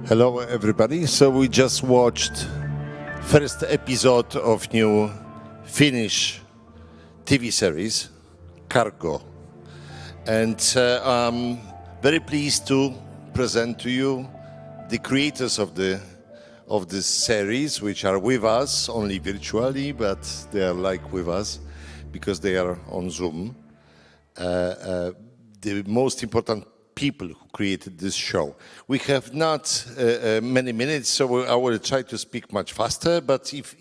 Hello everybody. So we just watched first episode of new Finnish TV series, Cargo. And I'm very pleased to present to you the creators of this series, which are with us only virtually, but they are like with us because they are on Zoom. The most important people who created this show. We have not many minutes, so I will try to speak much faster, but if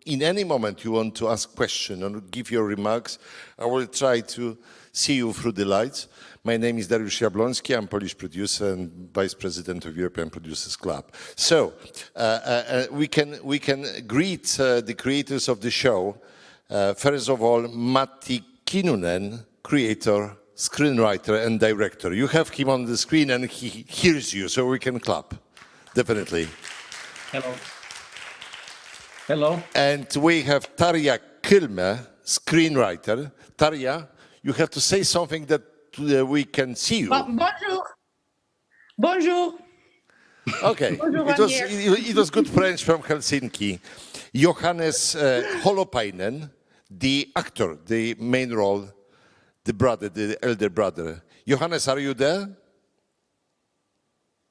in any moment you want to ask questions or give your remarks, I will try to see you through the lights. My name is Dariusz Jablonski. I'm Polish producer and Vice President of European Producers Club. So we can greet the creators of the show. First of all, Matti Kinnunen, creator, screenwriter and director. You have him on the screen and he hears you, so we can clap, definitely. Hello. Hello. And we have Tarja Kilme, screenwriter. Tarja, you have to say something that we can see you. Bonjour. Bonjour. Okay, Bonjour, it was good French from Helsinki. Johannes Holopainen, the actor, the main role, the brother, the elder brother. Johannes, are you there?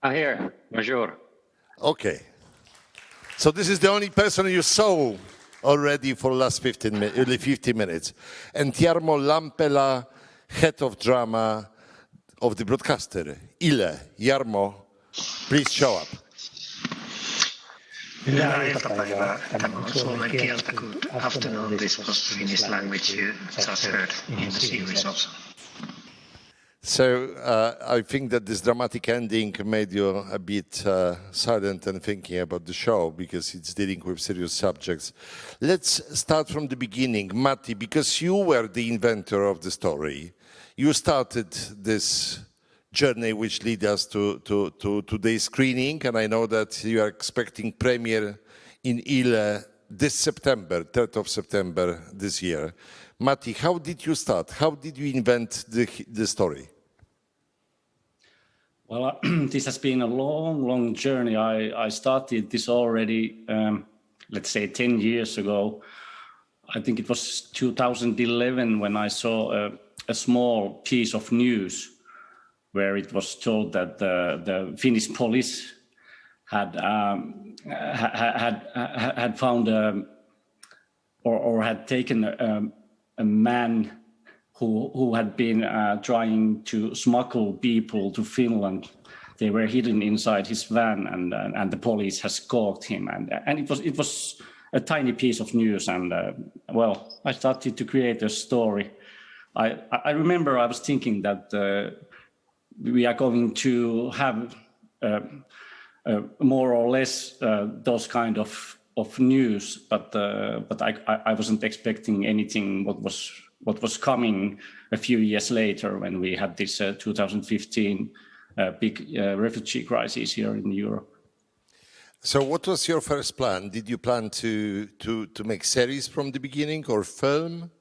I'm here. Bonjour. Okay. So this is the only person you saw already for the last 50 minutes. And Jarmo Lampela, head of drama of the broadcaster. Ile, Jarmo, please show up. Hyvää iltapäivää. Tämä on suomen kieltä. Good afternoon. This was Finnish language you just heard in the series also. So I think that this dramatic ending made you a bit silent and thinking about the show because it's dealing with serious subjects. Let's start from the beginning. Matti, because you were the inventor of the story, you started this journey which leads us to today's screening, and I know that you are expecting premiere in Ile this September, 3rd of September this year. Matti, how did you start? How did you invent the story? Well, this has been a long journey. I started this already, let's say 10 years ago. I think it was 2011 when I saw a small piece of news where it was told that the Finnish police had found or had taken a man who had been trying to smuggle people to Finland. They were hidden inside his van, and the police has caught him. And it was a tiny piece of news. And well, I started to create a story. I remember I was thinking that we are going to have more or less those kind of news, but I wasn't expecting anything what was coming a few years later when we had this 2015 big refugee crisis here in Europe. So what was your first plan? Did you plan to make series from the beginning or film?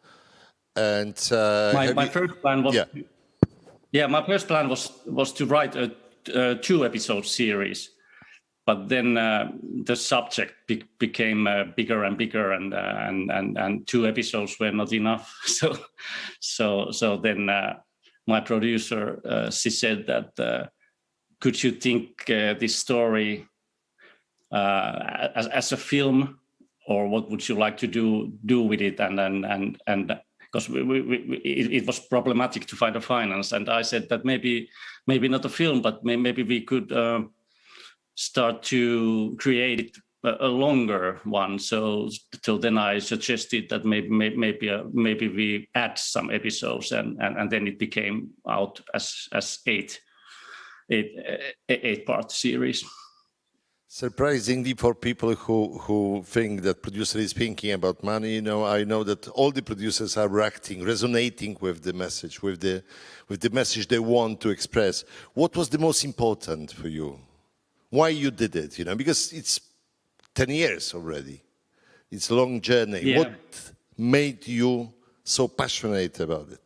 And my first plan was my first plan was to write a 2-episode series, but then the subject became bigger and bigger, and 2 episodes were not enough. So then my producer she said that could you think this story as a film, or what would you like to do with it, and because it was problematic to find a finance, and I said that maybe not a film, but maybe we could start to create a longer one. So then I suggested that maybe we add some episodes, and then it became out as 8-part series. Surprisingly, for people who think that producer is thinking about money, I know that all the producers are resonating with the message, with the message they want to express. What was the most important for you? Why you did it? Because it's 10 years already. It's a long journey. Yeah. What made you so passionate about it?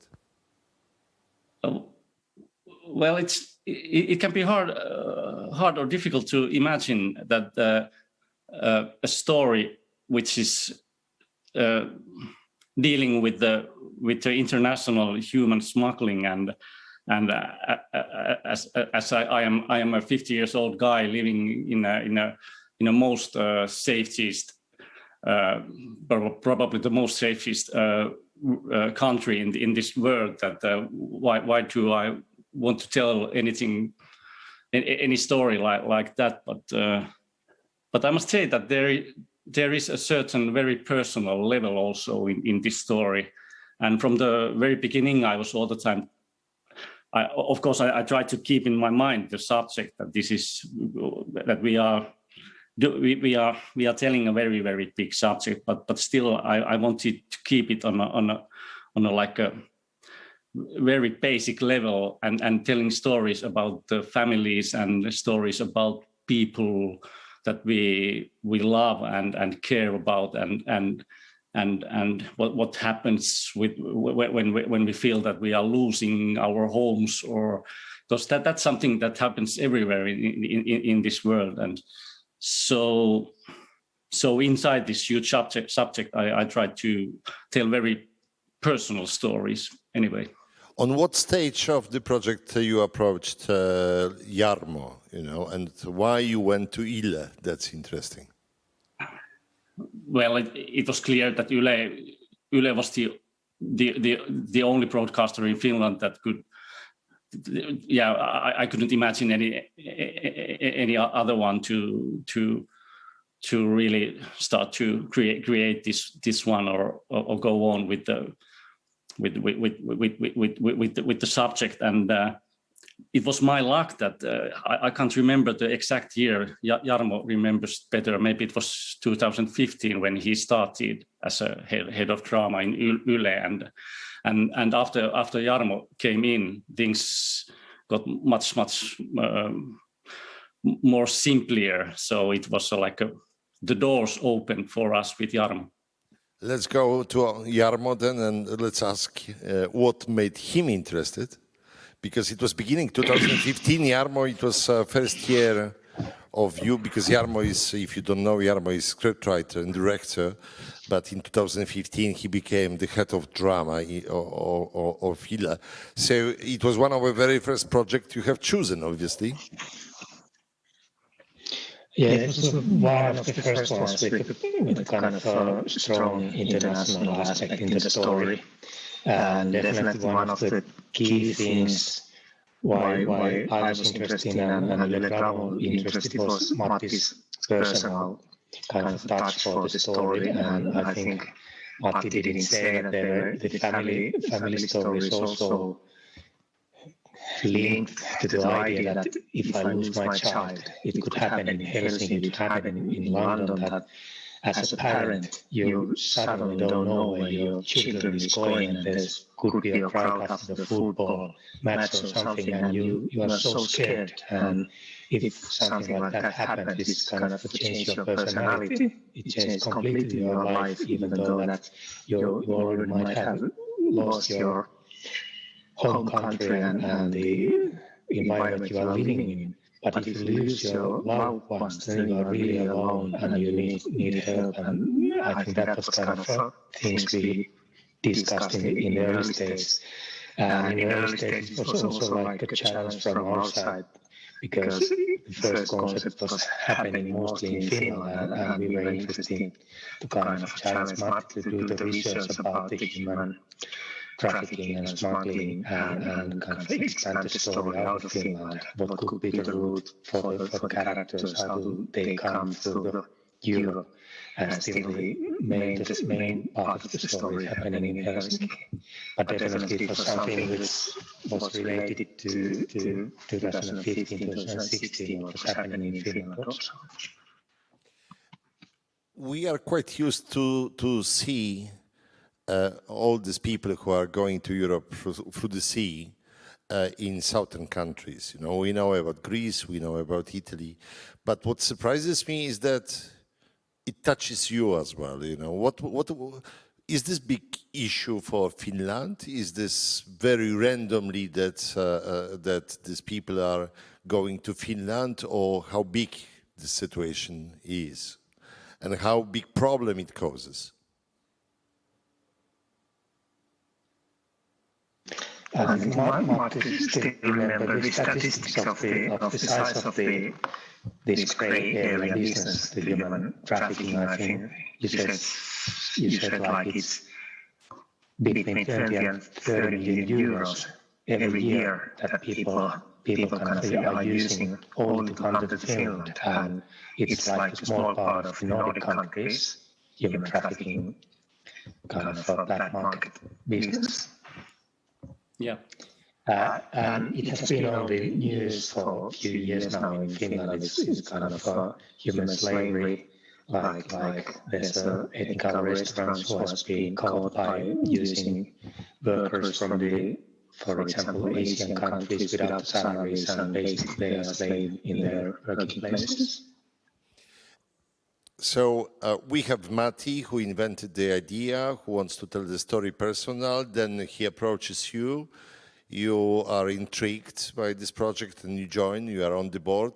Well, it can be hard or difficult to imagine that a story which is dealing with the international human smuggling and as I am a 50 years old guy living in a most safest, probably the most safest country in this world. That why do I want to tell any story like that? But I must say that there is a certain very personal level also in this story, and from the very beginning, I was all the time. Of course, I tried to keep in my mind the subject that we are telling a very, very big subject, but still I wanted to keep it on a like a very basic level and telling stories about the families and stories about people that we love and care about and what happens when we feel that we are losing our homes, or because that's something that happens everywhere in this world. And so inside this huge subject I try to tell very personal stories anyway. On what stage of the project you approached Jarmo, and why you went to Yle? That's interesting. Well, it was clear that Yle was the only broadcaster in Finland that could. Yeah, I couldn't imagine any other one to really start to create this one or go on with the subject. And it was my luck that I can't remember the exact year. Jarmo remembers better. Maybe it was 2015 when he started as a head of drama in Yle, and after Jarmo came in, things got much more simpler. So it was like the doors opened for us with Jarmo. Let's go to Jarmo then, and let's ask what made him interested. Because it was beginning 2015, Jarmo, it was first year of you, because Jarmo is, if you don't know, Jarmo is scriptwriter and director, but in 2015 he became the head of drama of Yle. So it was one of the very first projects you have chosen, obviously. Yeah, it was one of the first ones with kind of strong international aspect in the story. And definitely one of the key things why I was interested and Yle Bravo interested was Matti's personal kind of touch for the story. And I think Matti didn't say that the family story is also linked to the idea that if I lose my child, it could happen in Helsinki, it could happen in London, that as a parent, you suddenly don't know where your children is going, and there's could be a crowd after the football match or something, and you are so scared. And if something like that happens, it's kind of change your personality. It changes completely your life, even though that you already might have lost your home country and the environment you are living in. But if you lose your loved ones, then you are really alone and you need help. And I think that was kind of things we discussed in the early stages. And in the early stages it was also like a challenge from our side, because the first concept was happening mostly in Finland, and we were interested to kind of challenge Matti to do the research about the human trafficking and smuggling and kind of expand the story out of Finland. What could be the route for the characters? How do they come through Europe? And still the main part of the story happening in Helsinki. But definitely it was something which was related to 2015, 2016, what was happening in Finland also. We are quite used to see all these people who are going to Europe through the sea in southern countries. We know about Greece, we know about Italy, but what surprises me is that it touches you as well. What is this big issue for Finland? Is this very randomly that that these people are going to Finland, or how big the situation is, and how big problem it causes? I think Matti still remember the statistics of the size of this grey area business, the human trafficking. I think you said like it's between 20 and 30 million euros every year that people kind of are using only to come to Finland, and it's like a small part of the Nordic countries, human trafficking kind of a black market business. Yeah. And it has been on the news for a few years now in Finland. It's kind of human slavery, like there's ethical restaurants who has been caught by using workers from the, for example, Asian countries without salaries, and basically they are slaves in their working places. So we have Matti, who invented the idea, who wants to tell the story personal. Then he approaches you. You are intrigued by this project and you join. You are on the board.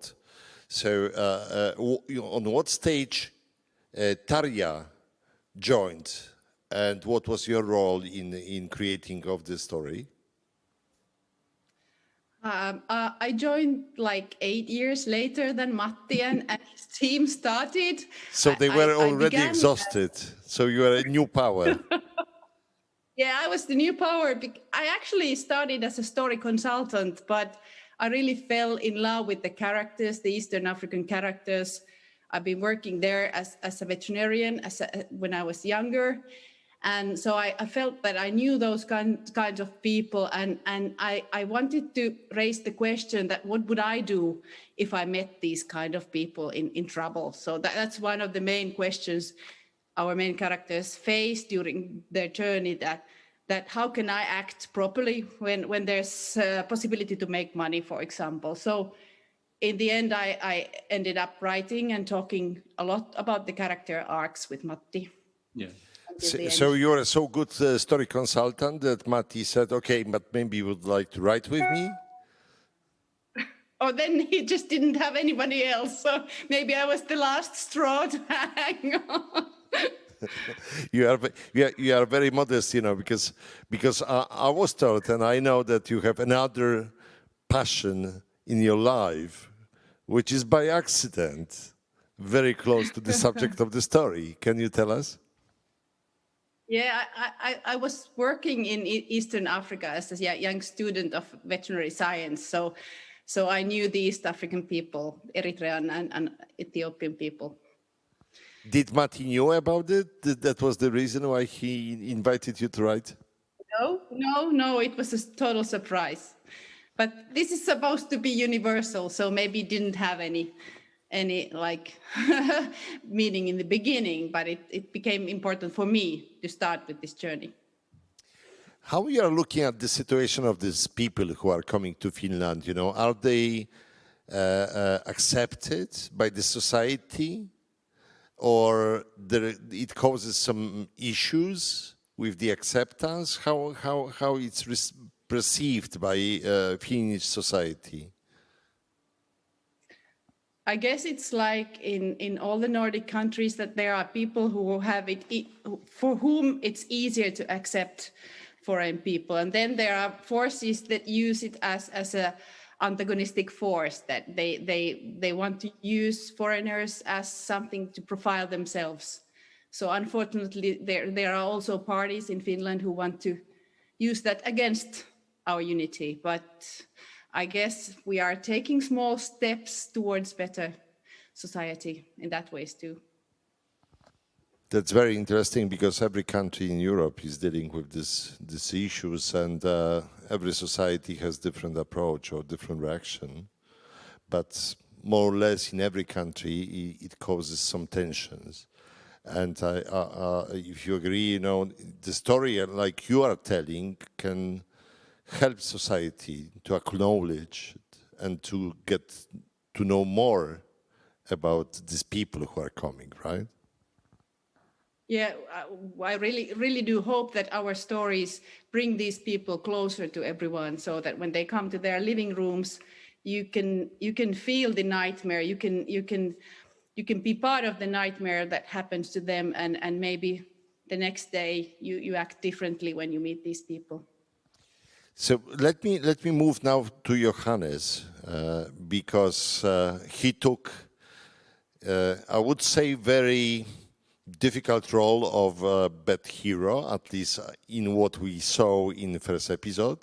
So on what stage Tarja joined, and what was your role in creating of the story? I joined like 8 years later than Matti and his team started. So they were already exhausted. So you are a new power. Yeah, I was the new power. I actually started as a story consultant, but I really fell in love with the characters, the Eastern African characters. I've been working there as a veterinarian when I was younger. And so I felt that I knew those kinds of people, and I wanted to raise the question that what would I do if I met these kind of people in trouble? So that's one of the main questions our main characters face during their journey, that how can I act properly when there's a possibility to make money, for example. So in the end, I ended up writing and talking a lot about the character arcs with Matti. Yeah. So you're a so good story consultant that Matti said, okay, but maybe you would like to write with me? Oh, then he just didn't have anybody else. So maybe I was the last straw to hang on. You are very modest, you know, because I was told, and I know that you have another passion in your life, which is by accident, very close to the subject of the story. Can you tell us? Yeah, I was working in Eastern Africa as a young student of veterinary science. So I knew the East African people, Eritrean and Ethiopian people. Did Matti know about it? That was the reason why he invited you to write? No, it was a total surprise. But this is supposed to be universal, so maybe it didn't have any like meaning in the beginning, but it became important for me to start with this journey. How you are looking at the situation of these people who are coming to Finland? You know, are they accepted by the society, or it causes some issues with the acceptance? How it's perceived by Finnish society? I guess it's like in all the Nordic countries that there are people who have for whom it's easier to accept foreign people, and then there are forces that use it as a antagonistic force, that they want to use foreigners as something to profile themselves. So unfortunately, there are also parties in Finland who want to use that against our unity, but I guess we are taking small steps towards better society in that ways too. That's very interesting, because every country in Europe is dealing with these issues, and every society has different approach or different reaction. But more or less in every country, it causes some tensions. And if you agree, you know, the story like you are telling can help society to acknowledge it and to get to know more about these people who are coming, right? Yeah, I really do hope that our stories bring these people closer to everyone, so that when they come to their living rooms, you can feel the nightmare. You can be part of the nightmare that happens to them, and maybe the next day you act differently when you meet these people. So let me move now to Johannes, because he took, I would say, very difficult role of a bad hero, at least in what we saw in the first episode.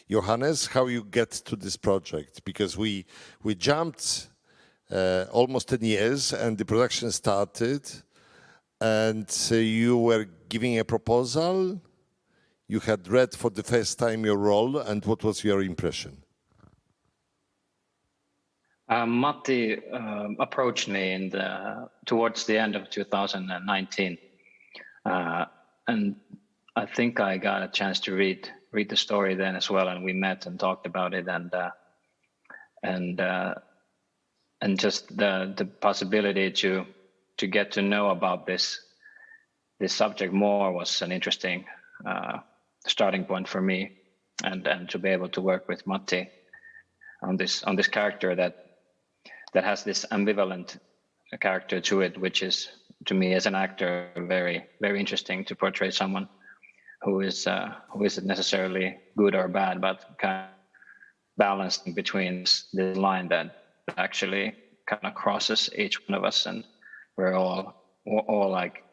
Johannes, how you get to this project? Because we jumped almost 10 years and the production started, and you were giving a proposal. You had read for the first time your role, and what was your impression? Matti approached me towards the end of 2019, and I think I got a chance to read the story then as well, and we met and talked about it, and just the possibility to get to know about this subject more was an interesting starting point for me, and to be able to work with Matti on this character that has this ambivalent character to it, which is, to me as an actor, very, very interesting to portray someone who isn't necessarily good or bad, but kind of balancing between the line that actually kind of crosses each one of us, and we're all like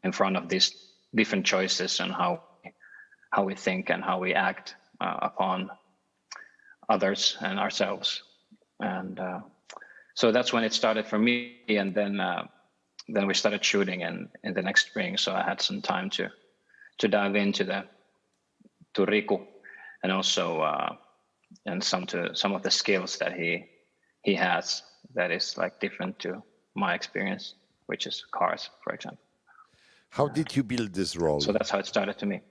in front of these different choices and how we think and how we act upon others and ourselves. And so that's when it started for me, and then we started shooting in the next spring. So I had some time to dive into to Riku, and also and some of the skills that he has that is like different to my experience, which is cars, for example. How did you build this role? So that's how it started to me.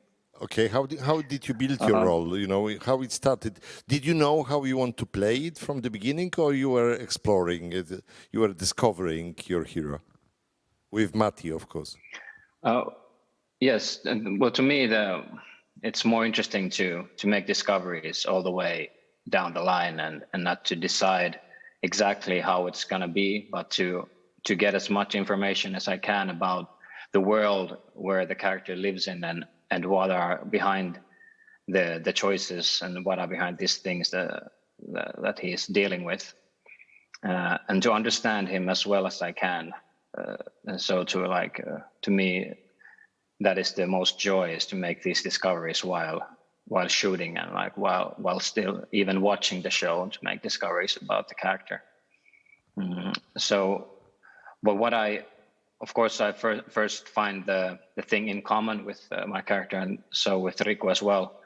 Okay, how did you build your role? You know, how it started. Did you know how you want to play it from the beginning, or you were exploring it? You were discovering your hero with Matti, of course. Yes, well, to me, it's more interesting to make discoveries all the way down the line, and not to decide exactly how it's going to be, but to get as much information as I can about the world where the character lives in, and what are behind the choices, and what are behind these things that he is dealing with, and to understand him as well as I can. And so to me, that is the most joy, is to make these discoveries while shooting, and like while still even watching the show, to make discoveries about the character. So, but what of course, I first find the thing in common with my character, and so with Riku as well.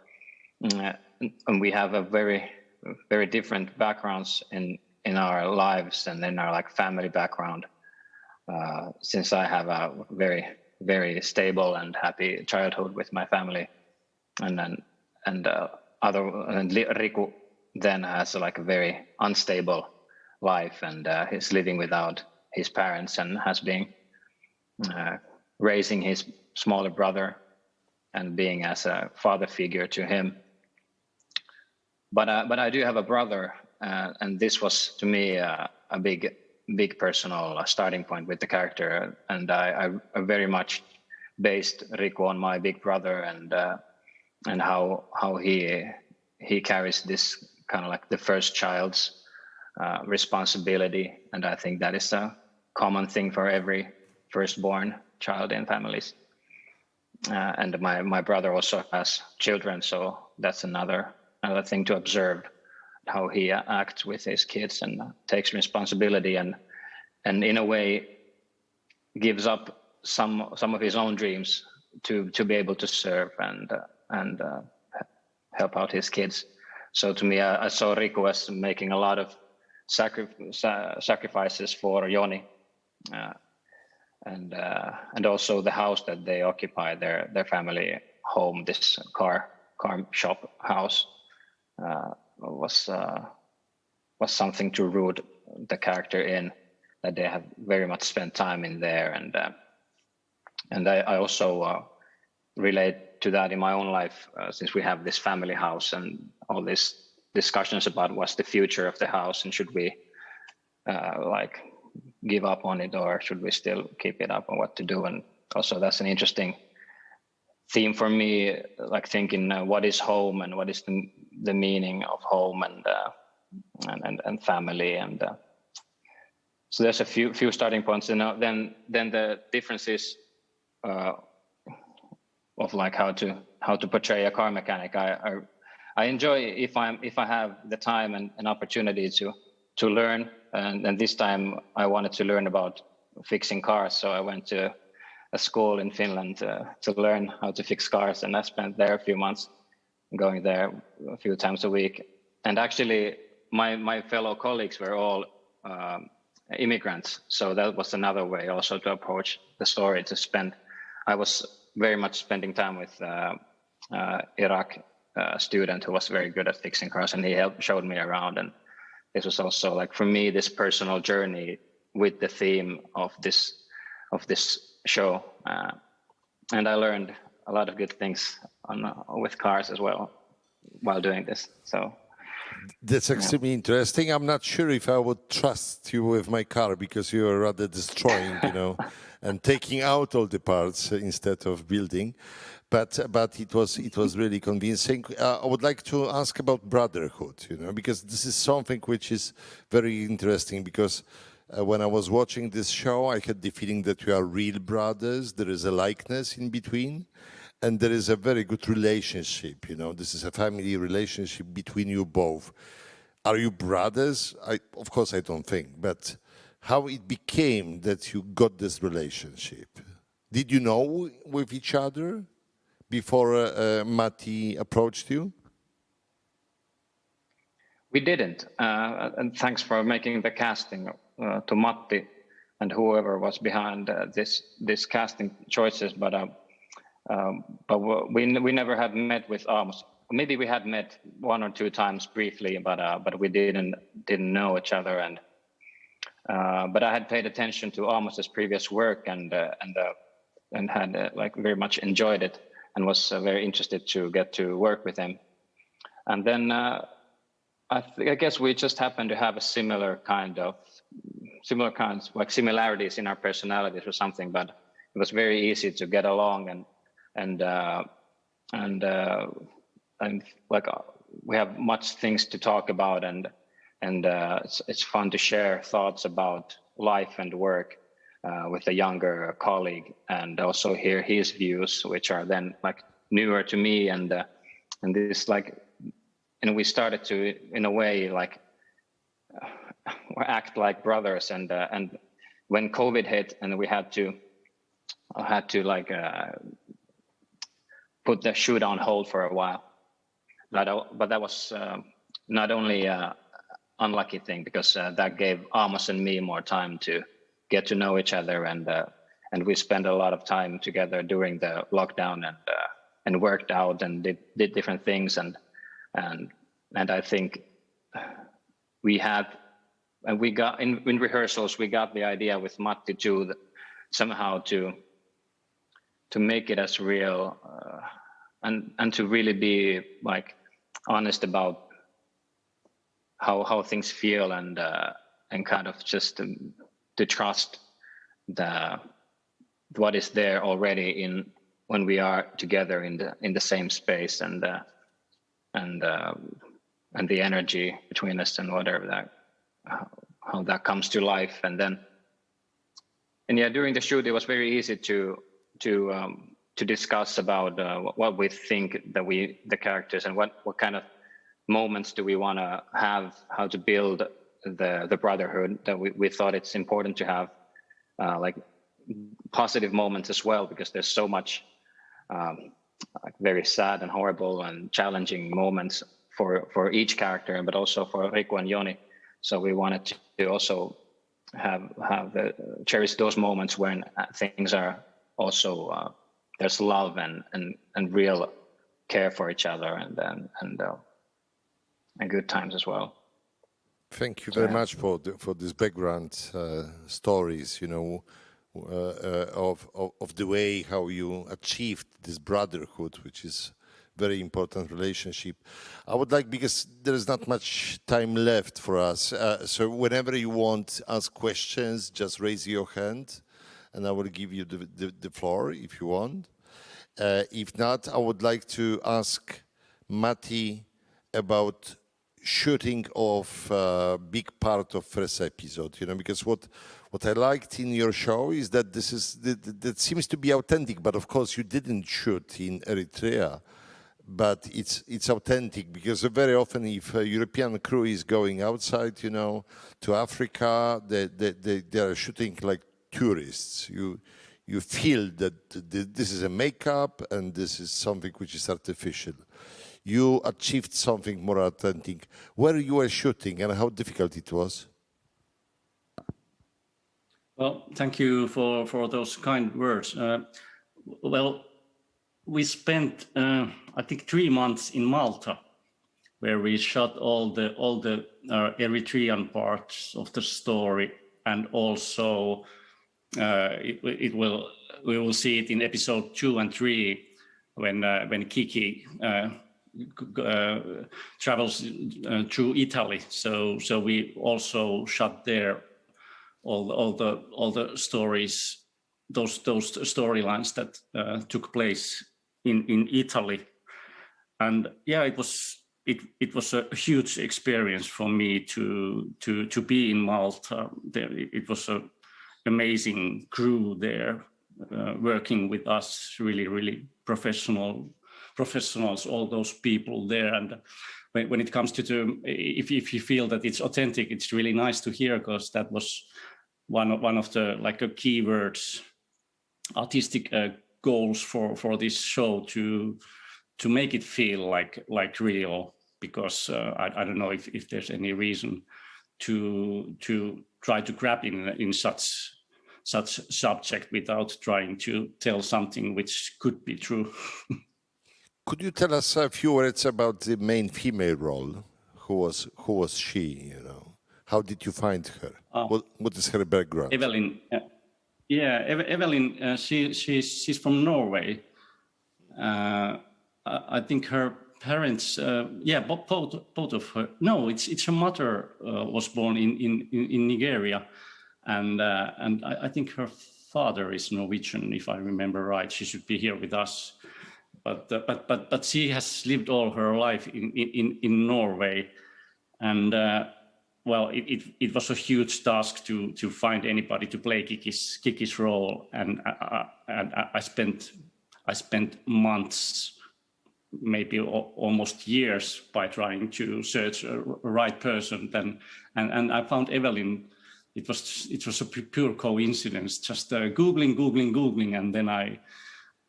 And we have a very, very different backgrounds in our lives and in our like family background. Since I have a very, very stable and happy childhood with my family, and Riku then has like a very unstable life, and he's living without his parents, and has been raising his smaller brother and being as a father figure to him. But I do have a brother, and this was to me a big personal starting point with the character, and I very much based Riku on my big brother, and how he carries this kind of like the first child's responsibility, and I think that is a common thing for every firstborn child in families. And my brother also has children, so that's another thing to observe, how he acts with his kids and takes responsibility, and in a way gives up some of his own dreams to be able to serve and help out his kids. So to me, I saw Riku as making a lot of sacrifices for Joni. And also the house that they occupy, their family home, this car shop house, was something to root the character in, that they have very much spent time in there, I also relate to that in my own life, since we have this family house and all these discussions about what's the future of the house and should we like give up on it or should we still keep it up and what to do. And also that's an interesting theme for me, like thinking what is home and what is the meaning of home and family. And so there's a few starting points, and then the differences of like how to portray a car mechanic. I enjoy if I have the time and opportunity to learn, and this time I wanted to learn about fixing cars, so I went to a school in Finland to learn how to fix cars, and I spent there a few months, going there a few times a week. And actually my fellow colleagues were all immigrants, so that was another way also to approach the story. I was very much spending time with Iraq student who was very good at fixing cars, and he showed me around. And this was also like for me this personal journey with the theme of this show, and I learned a lot of good things with cars as well while doing this. So that's extremely interesting. I'm not sure if I would trust you with my car, because you are rather destroying, and taking out all the parts instead of building. But it was really convincing. I would like to ask about brotherhood, because this is something which is very interesting. Because when I was watching this show, I had the feeling that you are real brothers. There is a likeness in between. And there is a very good relationship, This is a family relationship between you both. Are you brothers? Of course, I don't think. But how it became that you got this relationship? Did you know with each other before Matti approached you? We didn't. And thanks for making the casting to Matti and whoever was behind this casting choices. But we never had met with Amos. Maybe we had met one or two times briefly, but we didn't know each other. And but I had paid attention to Amos's previous work and had like very much enjoyed it and was very interested to get to work with him. And then I guess we just happened to have a similar kinds like similarities in our personalities or something. But it was very easy to get along and like we have much things to talk about, and it's fun to share thoughts about life and work with a younger colleague, and also hear his views, which are then like newer to me, and this like, and we started to in a way like act like brothers, and when COVID hit and we had to like put the shoot on hold for a while. But that was not only an unlucky thing, because that gave Amos and me more time to get to know each other, and we spent a lot of time together during the lockdown, and worked out and did different things, and I think we got in rehearsals, we got the idea with Matti too, somehow to make it as real and to really be like honest about how things feel, and kind of just to trust what is there already when we are together in the same space, and the energy between us, and whatever how that comes to life. And yeah, during the shoot it was very easy to discuss about what we think that the characters, and what kind of moments do we want to have, how to build the brotherhood, that we thought it's important to have like positive moments as well, because there's so much like very sad and horrible and challenging moments for each character, but also for Riku and Joni. So we wanted to also cherish those moments when things are also there's love and real care for each other, and good times as well. Thank you very much for this background stories. of the way how you achieved this brotherhood, which is very important relationship. I would like, because there is not much time left for us, so whenever you want to ask questions, just raise your hand and I will give you the floor if you want. If not, I would like to ask Matti about shooting of a big part of first episode, you know, because what I liked in your show is that that seems to be authentic, but of course you didn't shoot in Eritrea, but it's authentic, because very often if a European crew is going outside, you know, to Africa, they are shooting like tourists. You feel that this is a makeup and this is something which is artificial. You achieved something more authentic. Where you were shooting and how difficult it was? Well, thank you for those kind words. Well, we spent I think 3 months in Malta, where we shot all the Eritrean parts of the story, and also we will see it in episode 2 and 3 when Kiki travels through Italy. So we also shot there all the stories, those storylines that took place in Italy. And yeah, it was a huge experience for me to be in Malta. It was an amazing crew there working with us, really professionals, all those people there. And when it comes to if you feel that it's authentic, it's really nice to hear, because that was one of the keywords, artistic goals for this show, to make it feel like real, because I don't know if there's any reason to try to grab in such subject without trying to tell something which could be true. Could you tell us a few words about the main female role? Who was she? You know, how did you find her? What is her background? Evelyn. Evelyn. She's from Norway. I think her parents. Both of her. No, it's her mother was born in Nigeria, and I think her father is Norwegian, if I remember right. She should be here with us. But she has lived all her life in Norway, and well, it was a huge task to find anybody to play Kiki's role, and I spent months, maybe almost years, by trying to search a right person. And I found Evelyn. It was a pure coincidence, just googling, and then I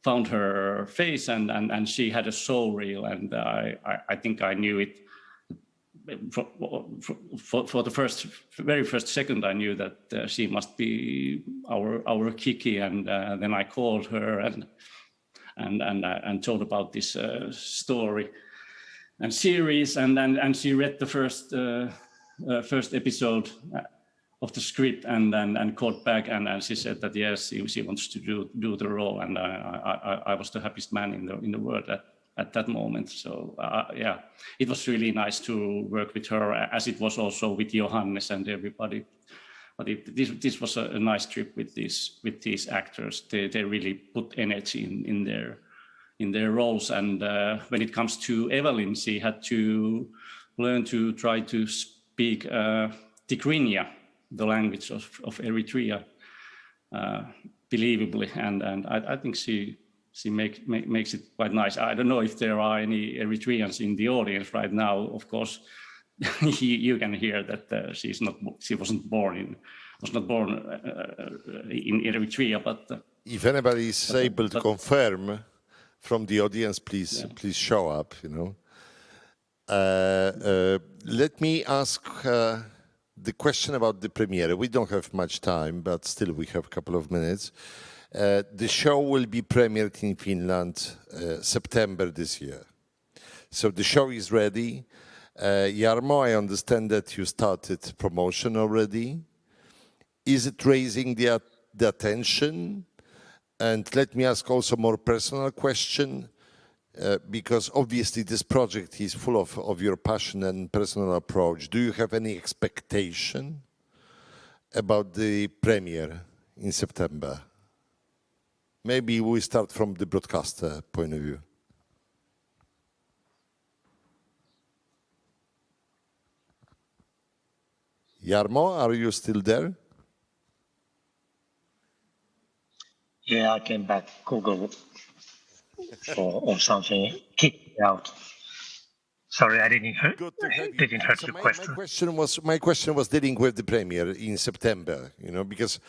found her face, and she had a show reel, and I think I knew it for the very first second. I knew that she must be our Kiki, and then I called her and told about this story and series, and she read the first episode of the script, and called back, and she said that yes, she wants to do the role, and I was the happiest man in the world at that moment. So yeah, it was really nice to work with her, as it was also with Johannes and everybody. But this was a nice trip with these actors. They really put energy in their roles, and when it comes to Evelyn, she had to learn to try to speak Tigrinya, the language of Eritrea, believably, and I think she makes it quite nice. I don't know if there are any Eritreans in the audience right now. Of course, you can hear that she wasn't born in Eritrea, but if anybody is able to confirm from the audience, please show up. You know, let me ask the question about the premiere. We don't have much time, but still we have a couple of minutes. The show will be premiered in Finland September this year. So the show is ready. Jarmo, I understand that you started promotion already. Is it raising the attention? And let me ask also more personal question, because obviously this project is full of your passion and personal approach. Do you have any expectation about the premiere in September? Maybe we start from the broadcaster point of view. Jarmo, are you still there? Yeah, I came back. Google or something kicked me out. Sorry, I didn't hear the question. My question was dealing with the premiere in September. You know, because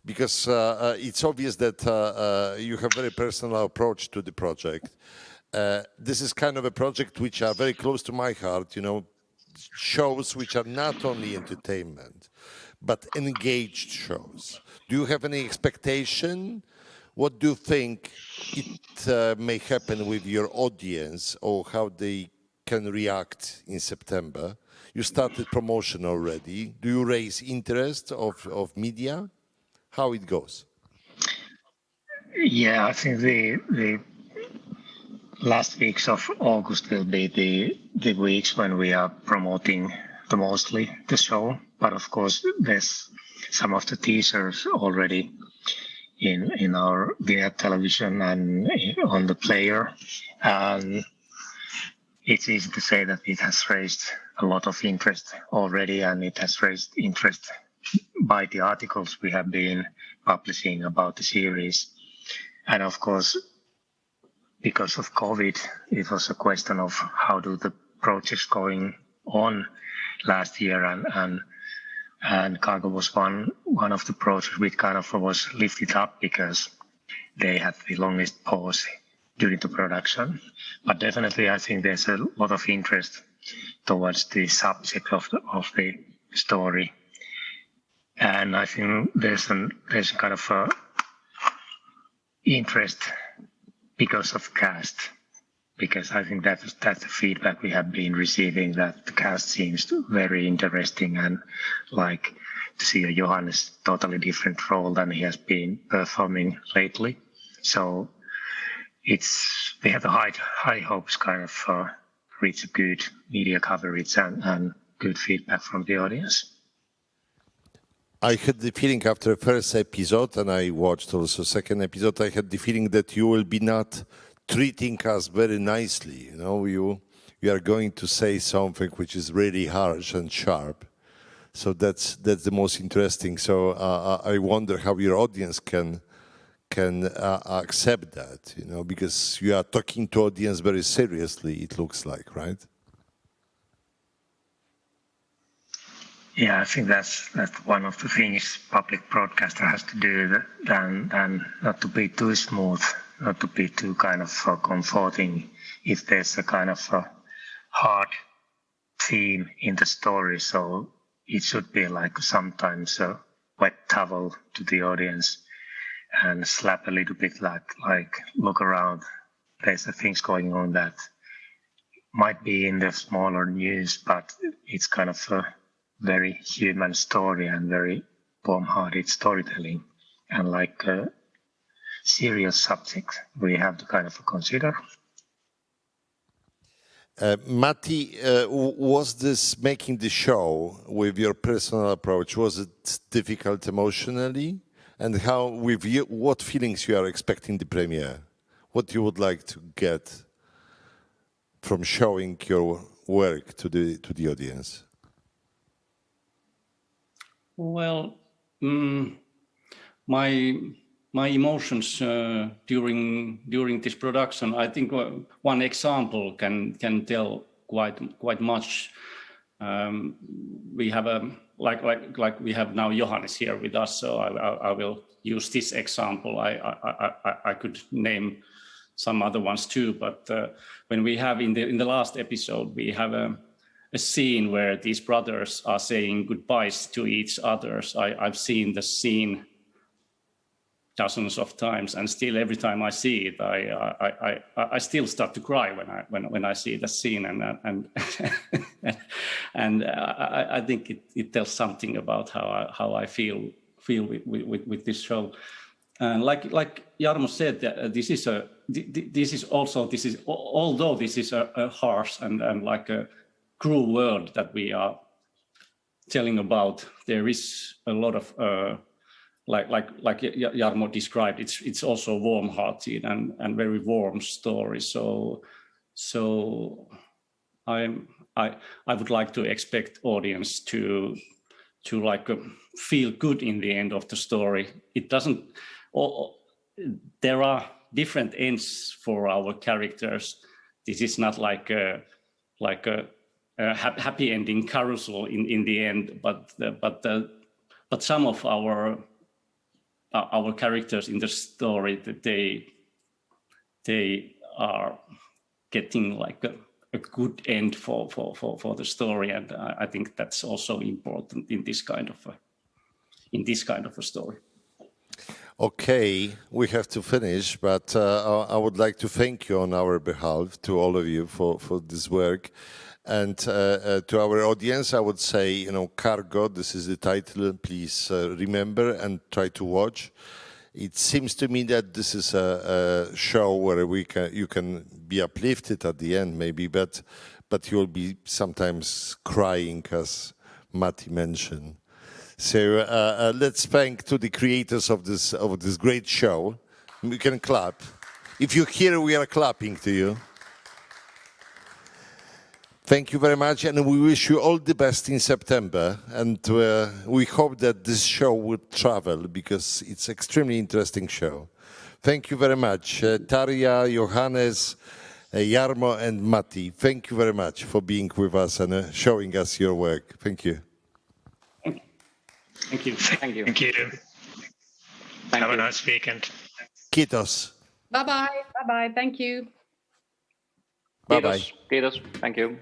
it's obvious that you have very personal approach to the project. This is kind of a project which are very close to my heart. You know, shows which are not only entertainment, but engaged shows. Do you have any expectation? What do you think it may happen with your audience, or how they can react in September? You started promotion already. Do you raise interest of media? How it goes? Yeah, I think the last weeks of August will be the weeks when we are promoting mostly the show. But of course, there's some of the teasers already in our Viasat television and on the player. And it's easy to say that it has raised a lot of interest already, and it has raised interest by the articles we have been publishing about the series. And of course, because of COVID, it was a question of how do the projects going on last year, and Cargo was one of the projects which kind of was lifted up because they had the longest pause during the production. But definitely, I think there's a lot of interest towards the subject of the story, and I think there's kind of a interest because of cast. Because I think that's the feedback we have been receiving, that the cast seems very interesting, and like to see a Johannes totally different role than he has been performing lately. So we have a high hopes kind of reach a good media coverage and good feedback from the audience. I had the feeling after the first episode, and I watched also second episode, I had the feeling that you will be not treating us very nicely. You know, you are going to say something which is really harsh and sharp. So that's the most interesting. So I wonder how your audience can accept that, you know, because you are talking to audience very seriously, it looks like, right? Yeah, I think that's one of the things public broadcaster has to do, than not to be too smooth, not to be too kind of comforting if there's a kind of a hard theme in the story. So it should be like sometimes a wet towel to the audience and slap a little bit like look around. There's things going on that might be in the smaller news, but it's kind of a very human story and very warm-hearted storytelling, and like a serious subject we have to kind of consider. Matti, was this making the show with your personal approach, was it difficult emotionally? And how, with you, what feelings you are expecting the premiere? What you would like to get from showing your work to the audience? Well, my emotions during this production, I think one example can tell quite much. We have like we have now Johannes here with us, so I will use this example. I could name some other ones too, but when we have in the last episode, we have a scene where these brothers are saying goodbyes to each other. I've seen the scene dozens of times, and still every time I see it, I still start to cry when I see the scene, and I think it tells something about how I feel feel with this show. And like Jarmo said, although this is a harsh and like a cruel world that we are telling about, there is a lot of like Jarmo described. It's also warm-hearted and very warm story. So I would like to expect audience to like feel good in the end of the story. It doesn't. There are different ends for our characters. This is not like a happy ending carousel in the end, but some of our characters in the story, that they are getting like a good end for the story, and I think that's also important in this kind of a story. Okay, we have to finish, but I would like to thank you on our behalf to all of you for this work. And to our audience, I would say, Cargo, this is the title. Please remember and try to watch. It seems to me that this is a show where you can be uplifted at the end, maybe, but you'll be sometimes crying, as Matti mentioned. So let's thank to the creators of this great show. We can clap. If you're here, we are clapping to you. Thank you very much, and we wish you all the best in September. And we hope that this show will travel, because it's an extremely interesting show. Thank you very much, Tarja, Johannes, Jarmo, and Matti. Thank you very much for being with us and showing us your work. Thank you. Thank you. Thank you. Thank you. Have a nice weekend. Kiitos. Bye-bye. Bye-bye. Thank you. Bye-bye. Kiitos. Thank you.